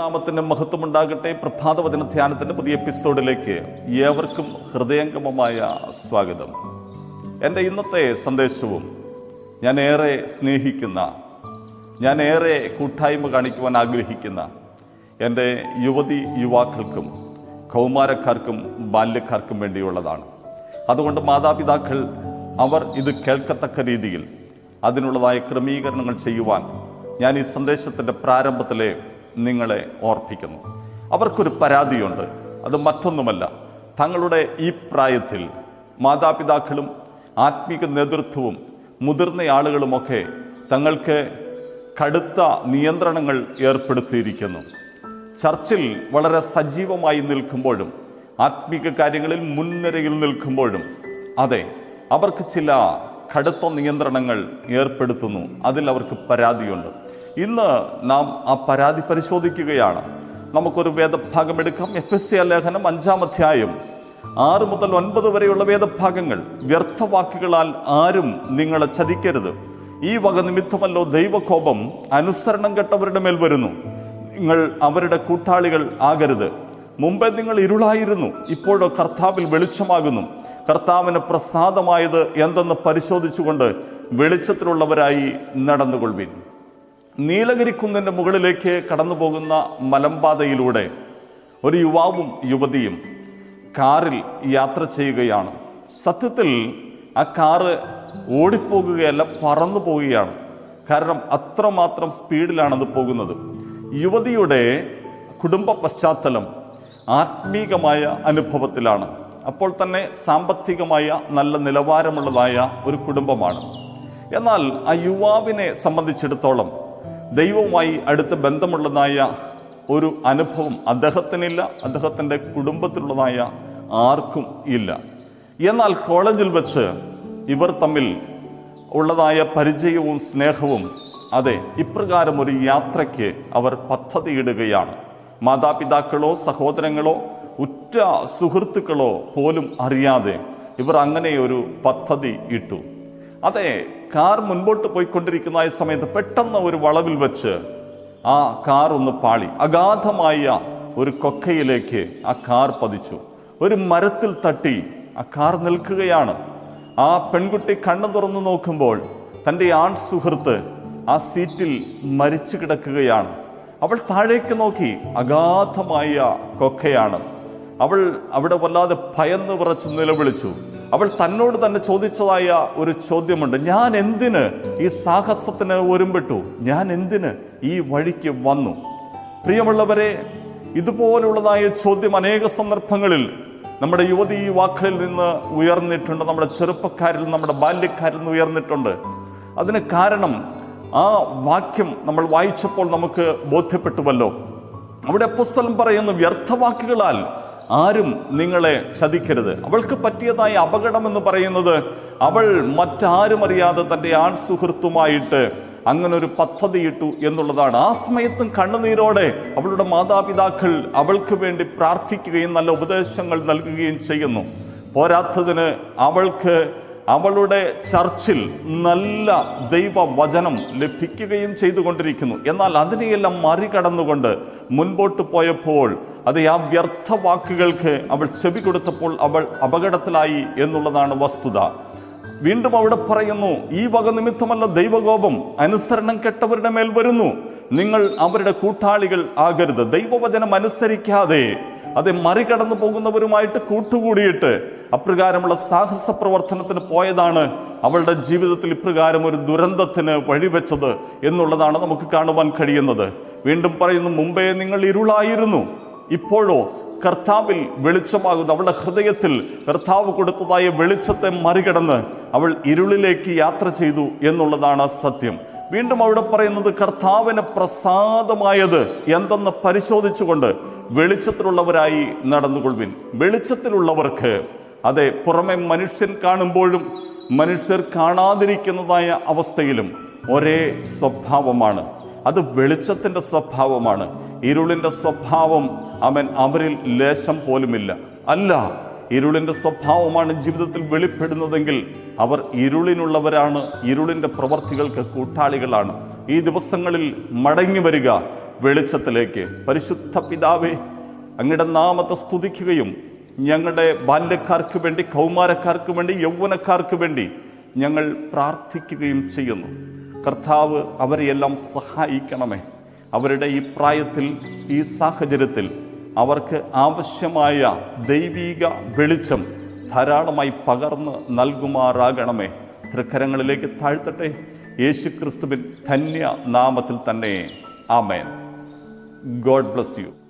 ദൈവനാമത്തിന്റെ മഹത്വമുണ്ടാകട്ടെ. പ്രഭാതവചന ധ്യാനത്തിന്റെ പുതിയ എപ്പിസോഡിലേക്ക് ഏവർക്കും ഹൃദയംഗമമായ സ്വാഗതം. എൻ്റെ ഇന്നത്തെ സന്ദേശവും ഞാൻ ഏറെ സ്നേഹിക്കുന്ന, ഞാൻ ഏറെ കൂട്ടായ്മ കാണിക്കുവാൻ ആഗ്രഹിക്കുന്ന എൻ്റെ യുവാക്കൾക്കും കൗമാരക്കാർക്കും ബാല്യക്കാർക്കും വേണ്ടിയുള്ളതാണ്. അതുകൊണ്ട് മാതാപിതാക്കൾ അവർ ഇത് കേൾക്കത്തക്ക രീതിയിൽ അതിനുള്ളതായ ക്രമീകരണങ്ങൾ ചെയ്യുവാൻ ഞാൻ ഈ സന്ദേശത്തിൻ്റെ പ്രാരംഭത്തിലെ നിങ്ങളെ ഓർപ്പിക്കുന്നു. അവർക്കൊരു പരാതിയുണ്ട്. അത് മറ്റൊന്നുമല്ല, തങ്ങളുടെ ഈ പ്രായത്തിൽ മാതാപിതാക്കളും ആത്മീക നേതൃത്വവും മുതിർന്ന ആളുകളുമൊക്കെ തങ്ങൾക്ക് കടുത്ത നിയന്ത്രണങ്ങൾ ഏർപ്പെടുത്തിയിരിക്കുന്നു. ചർച്ചിൽ വളരെ സജീവമായി നിൽക്കുമ്പോഴും ആത്മീക കാര്യങ്ങളിൽ മുൻനിരയിൽ നിൽക്കുമ്പോഴും അതെ, അവർക്ക് ചില കടുത്ത നിയന്ത്രണങ്ങൾ ഏർപ്പെടുത്തുന്നു. അതിൽ അവർക്ക് പരാതിയുണ്ട്. ഇന്ന് നാം ആ പരാതി പരിശോധിക്കുകയാണ്. നമുക്കൊരു വേദഭാഗം എടുക്കാം. എഫെസ്യ ലേഖനം 5-ാം അധ്യായം 6 മുതൽ 9 വരെയുള്ള വേദഭാഗങ്ങൾ. വ്യർത്ഥവാക്കുകളാൽ ആരും നിങ്ങളെ ചതിക്കരുത്. ഈ വക നിമിത്തമല്ലോ ദൈവകോപം അനുസരണം കെട്ടവരുടെ മേൽ വരുന്നു. നിങ്ങൾ അവരുടെ കൂട്ടാളികൾ ആകരുത്. മുമ്പേ നിങ്ങൾ ഇരുളായിരുന്നു, ഇപ്പോഴോ കർത്താവിൽ വെളിച്ചമാകുന്നു. കർത്താവിന് പ്രസാദമായത് എന്തെന്ന് പരിശോധിച്ചുകൊണ്ട് വെളിച്ചത്തിലുള്ളവരായി നടന്നുകൊള്ളുവിൻ. നീലഗിരി കുന്നിൻ്റെ മുകളിലേക്ക് കടന്നു പോകുന്ന മലമ്പാതയിലൂടെ ഒരു യുവാവും യുവതിയും കാറിൽ യാത്ര ചെയ്യുകയാണ്. സത്യത്തിൽ ആ കാറ് ഓടിപ്പോകുകയല്ല, പറന്നു പോവുകയാണ്. കാരണം അത്രമാത്രം സ്പീഡിലാണത് പോകുന്നത്. യുവതിയുടെ കുടുംബ പശ്ചാത്തലം ആത്മീകമായ അനുഭവത്തിലാണ്. അപ്പോൾ തന്നെ സാമ്പത്തികമായ നല്ല നിലവാരമുള്ളതായ ഒരു കുടുംബമാണ്. എന്നാൽ ആ യുവാവിനെ സംബന്ധിച്ചിടത്തോളം ദൈവവുമായി അടുത്ത ബന്ധമുള്ളതായ ഒരു അനുഭവം അദ്ദേഹത്തിനില്ല, അദ്ദേഹത്തിൻ്റെ കുടുംബത്തിലുള്ളതായ ആർക്കും ഇല്ല. എന്നാൽ കോളേജിൽ വെച്ച് ഇവർ തമ്മിൽ ഉള്ളതായ പരിചയവും സ്നേഹവും അതെ ഇപ്രകാരം ഒരു യാത്രയ്ക്ക് അവർ പദ്ധതിയിടുകയാണ്. മാതാപിതാക്കളോ സഹോദരങ്ങളോ ഉറ്റ സുഹൃത്തുക്കളോ പോലും അറിയാതെ ഇവർ അങ്ങനെ ഒരു പദ്ധതി ഇട്ടു. അതെ, കാർ മുൻപോട്ട് പോയിക്കൊണ്ടിരിക്കുന്ന സമയത്ത് പെട്ടെന്ന് ഒരു വളവിൽ വെച്ച് ആ കാർ ഒന്ന് പാളി. അഗാധമായ ഒരു കൊക്കയിലേക്ക് ആ കാർ പതിച്ചു. ഒരു മരത്തിൽ തട്ടി ആ കാർ നിൽക്കുകയാണ്. ആ പെൺകുട്ടി കണ്ണു തുറന്നു നോക്കുമ്പോൾ തൻ്റെ ആൺ സുഹൃത്ത് ആ സീറ്റിൽ മരിച്ചു കിടക്കുകയാണ്. അവൾ താഴേക്ക് നോക്കി. അഗാധമായ കൊക്കയാണ്. അവൾ അവിടെ വല്ലാതെ ഭയന്ന് വിറച്ച് നിലവിളിച്ചു. അവൾ തന്നോട് തന്നെ ചോദിച്ചതായ ഒരു ചോദ്യമുണ്ട്. ഞാൻ എന്തിന് ഈ സാഹസത്തിന് ഒരുമ്പെട്ടു? ഞാൻ എന്തിന് ഈ വഴിക്ക് വന്നു? പ്രിയമുള്ളവരെ, ഇതുപോലുള്ളതായ ചോദ്യം അനേക സന്ദർഭങ്ങളിൽ നമ്മുടെ യുവാക്കളിൽ നിന്ന് ഉയർന്നിട്ടുണ്ട്, നമ്മുടെ ചെറുപ്പക്കാരിൽ, നമ്മുടെ ബാല്യക്കാരിൽ നിന്ന് ഉയർന്നിട്ടുണ്ട്. അതിന് കാരണം ആ വാക്യം നമ്മൾ വായിച്ചപ്പോൾ നമുക്ക് ബോധ്യപ്പെട്ടുവല്ലോ. അവിടെ അപ്പോസ്തലൻ പറയുന്നു, വ്യർത്ഥവാക്കുകളാൽ ആരും നിങ്ങളെ ചതിക്കരുത്. അവൾക്ക് പറ്റിയതായ അപകടം എന്ന് പറയുന്നത് അവൾ മറ്റാരും അറിയാതെ തൻ്റെ ആൺ സുഹൃത്തുമായിട്ട് അങ്ങനെ ഒരു പദ്ധതിയിട്ടു എന്നുള്ളതാണ്. ആ സമയത്തും കണ്ണുനീരോടെ അവളുടെ മാതാപിതാക്കൾ അവൾക്ക് വേണ്ടി പ്രാർത്ഥിക്കുകയും നല്ല ഉപദേശങ്ങൾ നൽകുകയും ചെയ്യുന്നു. പോരാത്തതിന് അവൾക്ക് അവളുടെ ചർച്ചിൽ നല്ല ദൈവവചനം ലഭിക്കുകയും ചെയ്തുകൊണ്ടിരിക്കുന്നു. എന്നാൽ അതിനെയെല്ലാം മറികടന്നുകൊണ്ട് മുൻപോട്ട് പോയപ്പോൾ അത് ആ വ്യർത്ഥവാക്കുകൾക്ക് അവൾ ചെവി കൊടുത്തപ്പോൾ അവൾ അപകടത്തിലായി എന്നുള്ളതാണ് വസ്തുത. വീണ്ടും അവിടെ പറയുന്നു, ഈ വക നിമിത്തമല്ല ദൈവകോപം അനുസരണം കെട്ടവരുടെ മേൽ വരുന്നു. നിങ്ങൾ അവരുടെ കൂട്ടാളികൾ ആകരുത്. ദൈവവചനം അനുസരിക്കാതെ അത് മറികടന്നു പോകുന്നവരുമായിട്ട് കൂട്ടുകൂടിയിട്ട് അപ്രകാരമുള്ള സാഹസ പ്രവർത്തനത്തിന് പോയതാണ് അവളുടെ ജീവിതത്തിൽ ഇപ്രകാരം ഒരു ദുരന്തത്തിന് വഴിവെച്ചത് എന്നുള്ളതാണ് നമുക്ക് കാണുവാൻ കഴിയുന്നത്. വീണ്ടും പറയുന്നു, മുമ്പേ നിങ്ങൾ ഇരുളായിരുന്നു, ഇപ്പോഴോ കർത്താവിൽ വെളിച്ചമാകുന്നു. അവളുടെ ഹൃദയത്തിൽ കർത്താവ് കൊടുത്തതായ വെളിച്ചത്തെ മറികടന്ന് അവൾ ഇരുളിലേക്ക് യാത്ര ചെയ്തു എന്നുള്ളതാണ് സത്യം. വീണ്ടും അവിടെ പറയുന്നത്, കർത്താവിന് പ്രസാദമായത് എന്തെന്ന് പരിശോധിച്ചുകൊണ്ട് വെളിച്ചത്തിലുള്ളവരായി നടന്നുകൊള്ളുവിൻ. വെളിച്ചത്തിലുള്ളവർക്ക് അതെ, പുറമെ മനുഷ്യൻ കാണുമ്പോഴും മനുഷ്യർ കാണാതിരിക്കുന്നതായ അവസ്ഥയിലും ഒരേ സ്വഭാവമാണ്. അത് വെളിച്ചത്തിൻ്റെ സ്വഭാവമാണ്. ഇരുളിൻ്റെ സ്വഭാവം അവരിൽ ലേശം പോലുമില്ല. അല്ല, ഇരുളിൻ്റെ സ്വഭാവമാണ് ജീവിതത്തിൽ വെളിപ്പെടുന്നതെങ്കിൽ അവർ ഇരുളിനുള്ളവരാണ്, ഇരുളിൻ്റെ പ്രവർത്തികൾക്ക് കൂട്ടാളികളാണ്. ഈ ദിവസങ്ങളിൽ മടങ്ങി വരിക, വെളിച്ചത്തിലേക്ക്. പരിശുദ്ധ പിതാവേ, അങ്ങയുടെ നാമത്തെ സ്തുതിക്കുകയും ഞങ്ങളുടെ ബാല്യക്കാർക്ക് വേണ്ടി, കൗമാരക്കാർക്ക് വേണ്ടി, യൗവനക്കാർക്ക് വേണ്ടി ഞങ്ങൾ പ്രാർത്ഥിക്കുകയും ചെയ്യുന്നു. കർത്താവ് അവരെയെല്ലാം സഹായിക്കണമേ. അവരുടെ ഈ പ്രായത്തിൽ, ഈ സാഹചര്യത്തിൽ അവർക്ക് ആവശ്യമായ ദൈവിക വെളിച്ചം ധാരാളമായി പകർന്ന് നൽകുമാറാകണമേ. തൃക്കരങ്ങളിലേക്ക് താഴ്ത്തട്ടെ. യേശുക്രിസ്തുവിൻ ധന്യ നാമത്തിൽ തന്നെ. ആമേൻ. God bless U.